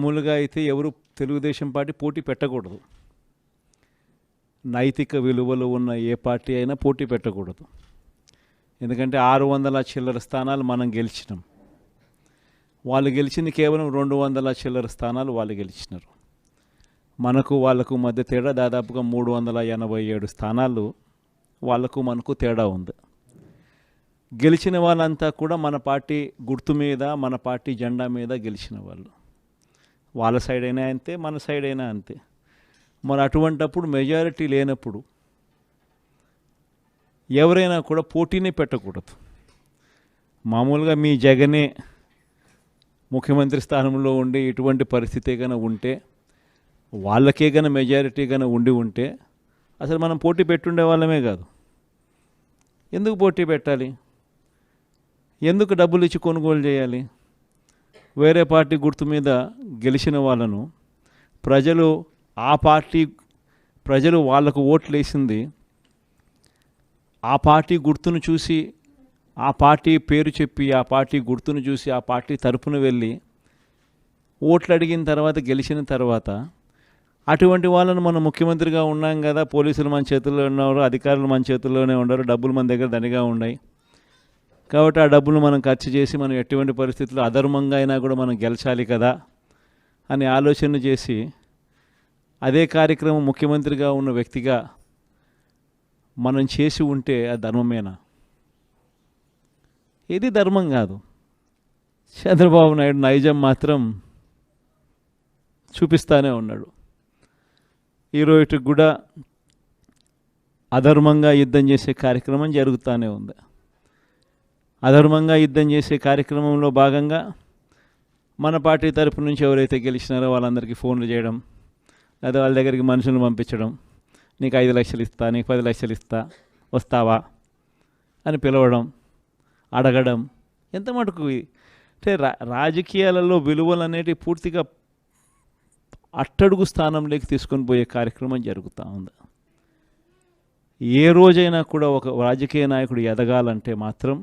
మామూలుగా అయితే ఎవరు తెలుగుదేశం పార్టీ పోటీ పెట్టకూడదు. నైతిక విలువలు ఉన్న ఏ పార్టీ అయినా పోటీ పెట్టకూడదు. ఎందుకంటే 600 చిల్లర స్థానాలు మనం గెలిచినాం. వాళ్ళు గెలిచింది కేవలం 200 చిల్లర స్థానాలు వాళ్ళు గెలిచినారు. మనకు వాళ్ళకు మధ్య తేడా దాదాపుగా 387 స్థానాలు వాళ్ళకు మనకు తేడా ఉంది. గెలిచిన వాళ్ళంతా కూడా మన పార్టీ గుర్తు మీద, మన పార్టీ జెండా మీద గెలిచిన వాళ్ళు. వాళ్ళ సైడ్ అయినా అంతే, మన సైడ్ అయినా అంతే. మరి అటువంటప్పుడు మెజారిటీ లేనప్పుడు ఎవరైనా కూడా పోటీనే పెట్టకూడదు. మామూలుగా మీ జగనే ముఖ్యమంత్రి స్థానంలో ఉండి ఇటువంటి పరిస్థితి కనుక ఉంటే, వాళ్ళకే కనుక మెజారిటీ కనుక ఉంటే అసలు మనం పోటీ పెట్టుండే వాళ్ళమే కాదు. ఎందుకు పోటీ పెట్టాలి? ఎందుకు డబ్బులు ఇచ్చి కొనుగోలు చేయాలి? వేరే పార్టీ గుర్తు మీద గెలిచిన వాళ్ళను ప్రజలు వాళ్ళకు ఓట్లు వేసింది ఆ పార్టీ గుర్తును చూసి, ఆ పార్టీ పేరు చెప్పి, ఆ పార్టీ గుర్తును చూసి, ఆ పార్టీ తరపున వెళ్ళి ఓట్లు అడిగిన తర్వాత, గెలిచిన తర్వాత అటువంటి వాళ్ళను మనం ముఖ్యమంత్రిగా ఉన్నాం కదా, పోలీసులు మన చేతుల్లో ఉన్నారు, అధికారులు మన చేతుల్లోనే ఉన్నారు, డబ్బులు మన దగ్గర దండిగా ఉన్నాయి కాబట్టి ఆ డబ్బులు మనం ఖర్చు చేసి మనం ఎటువంటి పరిస్థితుల్లో అధర్మంగా అయినా కూడా మనం గెలిచాలి కదా అని ఆలోచన చేసి అదే కార్యక్రమం ముఖ్యమంత్రిగా ఉన్న వ్యక్తిగా మనం చేసి ఉంటే అది ధర్మమేనా? ఇది ధర్మం కాదు. చంద్రబాబు నాయుడు నైజం మాత్రం చూపిస్తానే ఉన్నాడు. ఈరోజుకి కూడా అధర్మంగా యుద్ధం చేసే కార్యక్రమం జరుగుతూనే ఉంది. అధర్మంగా యుద్ధం చేసే కార్యక్రమంలో భాగంగా మన పార్టీ తరపు నుంచి ఎవరైతే గెలిచినారో వాళ్ళందరికీ ఫోన్లు చేయడం, లేదా వాళ్ళ దగ్గరికి మనుషులను పంపించడం, నీకు 5 లక్షలు ఇస్తా, నీకు 10 లక్షలు ఇస్తా, వస్తావా అని పిలవడం, అడగడం. ఎంత మటుకు అంటే రాజకీయాలలో విలువలు అనేటివి పూర్తిగా అట్టడుగు స్థానంలోకి తీసుకొని పోయే కార్యక్రమం జరుగుతూ ఉంది. ఏ రోజైనా కూడా ఒక రాజకీయ నాయకుడు ఎదగాలంటే మాత్రం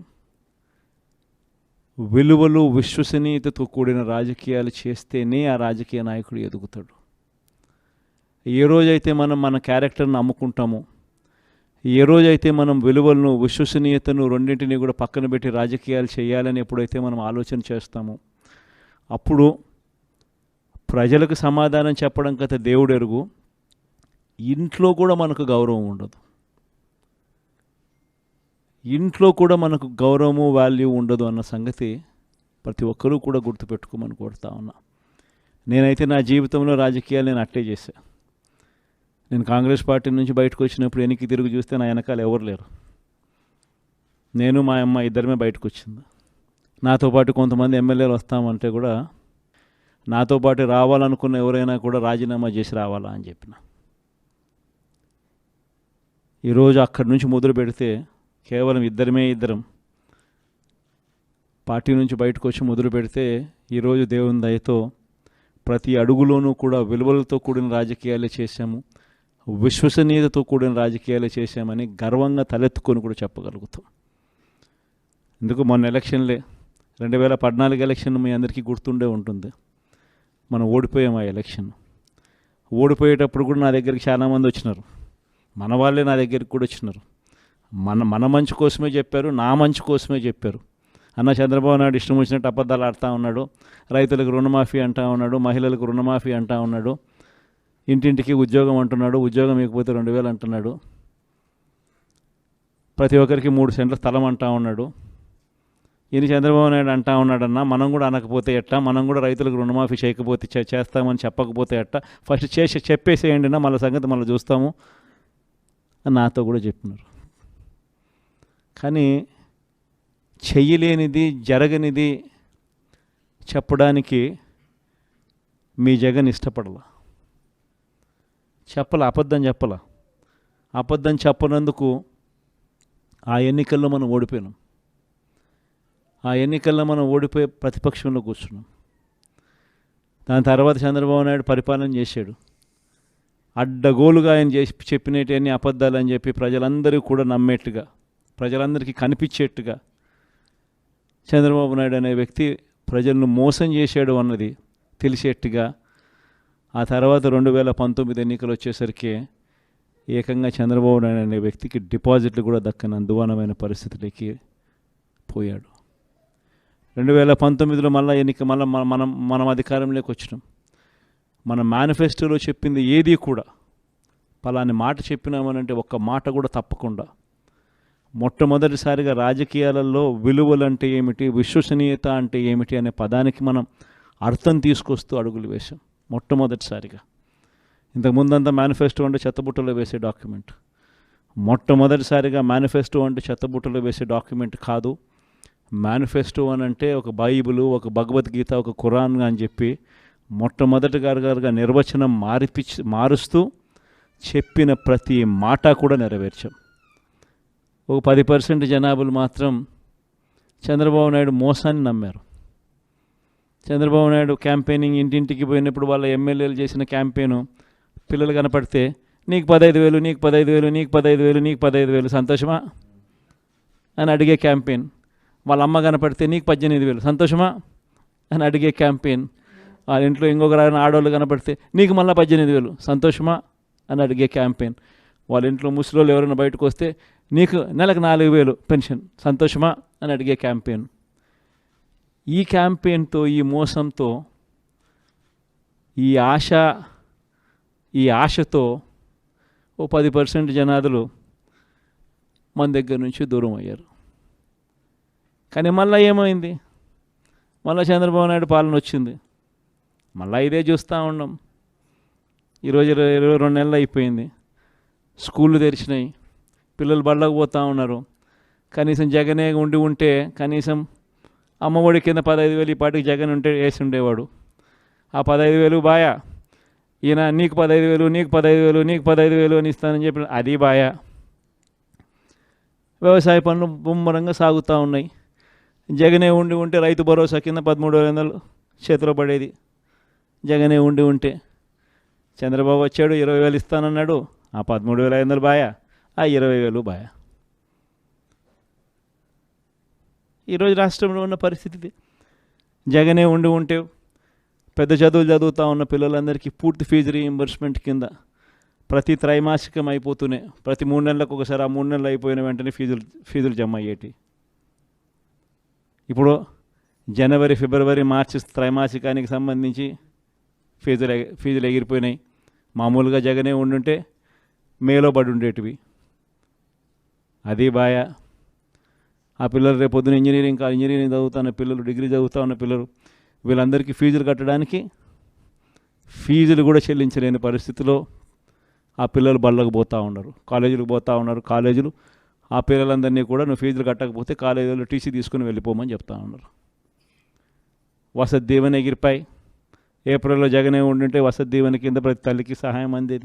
విలువలు, విశ్వసనీయతతో కూడిన రాజకీయాలు చేస్తేనే ఆ రాజకీయ నాయకుడు ఎదుగుతాడు. ఏ రోజైతే మనం మన క్యారెక్టర్ని అమ్ముకుంటామో, ఏ రోజైతే మనం విలువలను, విశ్వసనీయతను రెండింటినీ కూడా పక్కన పెట్టి రాజకీయాలు చేయాలని ఎప్పుడైతే మనం ఆలోచన చేస్తామో అప్పుడు ప్రజలకు సమాధానం చెప్పడం కథ దేవుడు ఎరుగు, ఇంట్లో కూడా మనకు గౌరవం ఉండదు. ఇంట్లో కూడా మనకు గౌరవము, వాల్యూ ఉండదు అన్న సంగతి ప్రతి ఒక్కరూ కూడా గుర్తుపెట్టుకోమని కోరుతా ఉన్నా. నేనైతే నా జీవితంలో రాజకీయాలు నేను అట్టే చేశా. నేను కాంగ్రెస్ పార్టీ నుంచి బయటకు వచ్చినప్పుడు వెనక్కి తిరిగి చూస్తే నా వెనకాల ఎవరు లేరు. నేను, మా అమ్మ ఇద్దరమే బయటకు వచ్చింది. నాతో పాటు కొంతమంది ఎమ్మెల్యేలు వస్తామంటే కూడా నాతో పాటు రావాలనుకున్న ఎవరైనా కూడా రాజీనామా చేసి రావాలా అని చెప్పిన. ఈరోజు అక్కడి నుంచి మొదలు పెడితే కేవలం ఇద్దరం పార్టీ నుంచి బయటకు వచ్చి మొదలు పెడితే ఈరోజు దేవుని దయతో ప్రతి అడుగులోనూ కూడా విలువలతో కూడిన రాజకీయాలే చేశాము, విశ్వసనీయతతో కూడిన రాజకీయాలే చేశామని గర్వంగా తలెత్తుకొని కూడా చెప్పగలుగుతాం. ఎందుకు మొన్న ఎలక్షన్లే 2014 ఎలక్షన్ మీ అందరికీ గుర్తుండే ఉంటుంది. మనం ఓడిపోయాం ఆ ఎలక్షన్. ఓడిపోయేటప్పుడు కూడా నా దగ్గరికి చాలామంది వచ్చినారు, మన వాళ్ళే నా దగ్గరికి కూడా వచ్చినారు. మన మంచి కోసమే చెప్పారు, నా మంచి కోసమే చెప్పారు. అన్న చంద్రబాబు నాయుడు ఇష్టం వచ్చినట్టు అబద్ధాలు ఆడుతూ ఉన్నాడు, రైతులకు రుణమాఫీ అంటూ ఉన్నాడు, మహిళలకు రుణమాఫీ అంటూ ఉన్నాడు, ఇంటింటికి ఉద్యోగం అంటున్నాడు, ఉద్యోగం ఇకపోతే 2000 అంటున్నాడు, ప్రతి ఒక్కరికి 3 సెంట్ల స్థలం అంటూ ఉన్నాడు. ఈయన చంద్రబాబు నాయుడు అంటూ ఉన్నాడన్నా, మనం కూడా అనకపోతే ఎట్టా, మనం కూడా రైతులకు రుణమాఫీ చేయకపోతే చేస్తామని చెప్పకపోతే ఎట్టా, ఫస్ట్ చెప్పేసేయండి నా, మళ్ళీ సంగతి మళ్ళీ చూస్తాము అని నాతో కూడా చెప్పినారు. కానీ చెయ్యలేనిది, జరగనిది చెప్పడానికి మీ జగన్ ఇష్టపడాల, అబద్ధం చెప్పనందుకు ఆ ఎన్నికల్లో మనం ఓడిపోయినాం. ఆ ఎన్నికల్లో మనం ఓడిపోయి ప్రతిపక్షంలో కూర్చున్నాం. దాని తర్వాత చంద్రబాబు నాయుడు పరిపాలన చేశాడు. అడ్డగోలుగా ఆయన చెప్పినవన్నీ అబద్ధాలు అని చెప్పి ప్రజలందరూ కూడా నమ్మేట్టుగా, ప్రజలందరికీ కనిపించేట్టుగా చంద్రబాబు నాయుడు అనే వ్యక్తి ప్రజలను మోసం చేశాడు అన్నది తెలిసేట్టుగా. ఆ తర్వాత 2019 ఎన్నికలు వచ్చేసరికి ఏకంగా చంద్రబాబు నాయుడు అనే వ్యక్తికి డిపాజిట్లు కూడా దక్కని అందువనమైన పరిస్థితులకి పోయాడు. 2019లో మళ్ళీ మనం అధికారంలోకి వచ్చినాం. మన మేనిఫెస్టోలో చెప్పింది ఏది కూడా పలాని మాట చెప్పినామనంటే ఒక్క మాట కూడా తప్పకుండా మొట్టమొదటిసారిగా రాజకీయాలలో విలువలు అంటే ఏమిటి, విశ్వసనీయత అంటే ఏమిటి అనే పదానికి మనం అర్థం తీసుకొస్తూ అడుగులు వేశాం మొట్టమొదటిసారిగా. ఇంతకుముందంతా మేనిఫెస్టో అంటే చెత్తబుట్టలో వేసే డాక్యుమెంట్. మొట్టమొదటిసారిగా మేనిఫెస్టో అంటే చెత్తబుట్టలో వేసే డాక్యుమెంట్ కాదు. మేనిఫెస్టో అని అంటే ఒక బైబిలు, ఒక భగవద్గీత, ఒక ఖురాన్ అని చెప్పి మొట్టమొదటిగా నిర్వచనం మారుస్తూ చెప్పిన ప్రతి మాట కూడా నెరవేర్చాం. ఒక 10% జనాభాలు మాత్రం చంద్రబాబు నాయుడు మోసాన్ని నమ్మారు. చంద్రబాబు నాయుడు క్యాంపెయినింగ్ ఇంటింటికి పోయినప్పుడు వాళ్ళ ఎమ్మెల్యేలు చేసిన క్యాంపెయిన్ పిల్లలు కనపడితే నీకు 15,000, నీకు 15,000, నీకు 15,000, నీకు 15,000 సంతోషమా అని అడిగే క్యాంపెయిన్. వాళ్ళ అమ్మ కనపడితే నీకు 18,000 సంతోషమా అని అడిగే క్యాంపెయిన్. వాళ్ళ ఇంట్లో ఇంకొక ఆడవాళ్ళు కనపడితే నీకు మళ్ళీ 18,000 సంతోషమా అని అడిగే క్యాంపెయిన్. వాళ్ళ ఇంట్లో ముసలోళ్ళు ఎవరైనా బయటకు వస్తే నీకు నెలకు 4,000 పెన్షన్ సంతోషమా అని అడిగే క్యాంపెయిన్. ఈ క్యాంపెయిన్తో, ఈ మోసంతో, ఈ ఆశతో ఓ 10% జనాదులు మన దగ్గర నుంచి దూరం అయ్యారు. కానీ మళ్ళీ ఏమైంది? మళ్ళీ చంద్రబాబు నాయుడు పాలన వచ్చింది. మళ్ళీ ఇదే చూస్తూ ఉన్నాం. ఈరోజు 22 నెలలు అయిపోయింది. స్కూళ్ళు తెరిచినాయి, పిల్లలు బళ్ళకు పోతూ ఉన్నారు. కనీసం జగనే ఉంటే కనీసం అమ్మఒడి కింద 15,000 ఈ పాటికి జగన్ ఉంటే వేసి ఉండేవాడు. ఆ 15,000 బాయా, ఈయన నీకు 15,000, నీకు 15,000, నీకు 15,000 అని ఇస్తానని చెప్పి అది బాయా. వ్యవసాయ పనులు ముమ్మరంగా సాగుతూ ఉన్నాయి. జగనే ఉంటే రైతు భరోసా కింద 13,500 చేతిలో పడేది. జగనే ఉంటే చంద్రబాబు వచ్చాడు, 20,000 ఇస్తానన్నాడు. ఆ 13,500 బాయా, ఆ 20,000 బాయా. ఈరోజు రాష్ట్రంలో ఉన్న పరిస్థితి జగనే ఉంటే పెద్ద చదువులు చదువుతూ ఉన్న పిల్లలందరికీ పూర్తి ఫీజు రీయింబర్స్మెంట్ కింద ప్రతి త్రైమాసికం అయిపోతూనే ప్రతి 3 నెలలకు ఒకసారి, ఆ 3 నెలలు అయిపోయిన వెంటనే ఫీజులు జమ అయ్యేటి. ఇప్పుడు జనవరి, ఫిబ్రవరి, మార్చి త్రైమాసికానికి సంబంధించి ఫీజులు ఎగిరిపోయినాయి. మామూలుగా జగనే ఉండుంటే మేలో పడి ఉండేటివి. అది బాయా. ఆ పిల్లలు రేపొద్దున ఇంజనీరింగ్ చదువుతున్న పిల్లలు, డిగ్రీ చదువుతూ ఉన్న పిల్లలు, వీళ్ళందరికీ ఫీజులు కట్టడానికి ఫీజులు కూడా చెల్లించలేని పరిస్థితిలో ఆ పిల్లలు బళ్ళకు పోతూ ఉన్నారు, కాలేజీలకు పోతూ ఉన్నారు. కాలేజీలు ఆ పిల్లలందరినీ కూడా నువ్వు ఫీజులు కట్టకపోతే కాలేజీలో టీసీ తీసుకుని వెళ్ళిపోమని చెప్తా ఉన్నారు. వసతి దీవెన ఎగిరిపాయి. ఏప్రిల్లో జగనే ఉండుంటే వసతి దీవెన కింద ప్రతి తల్లికి సహాయం అందేది.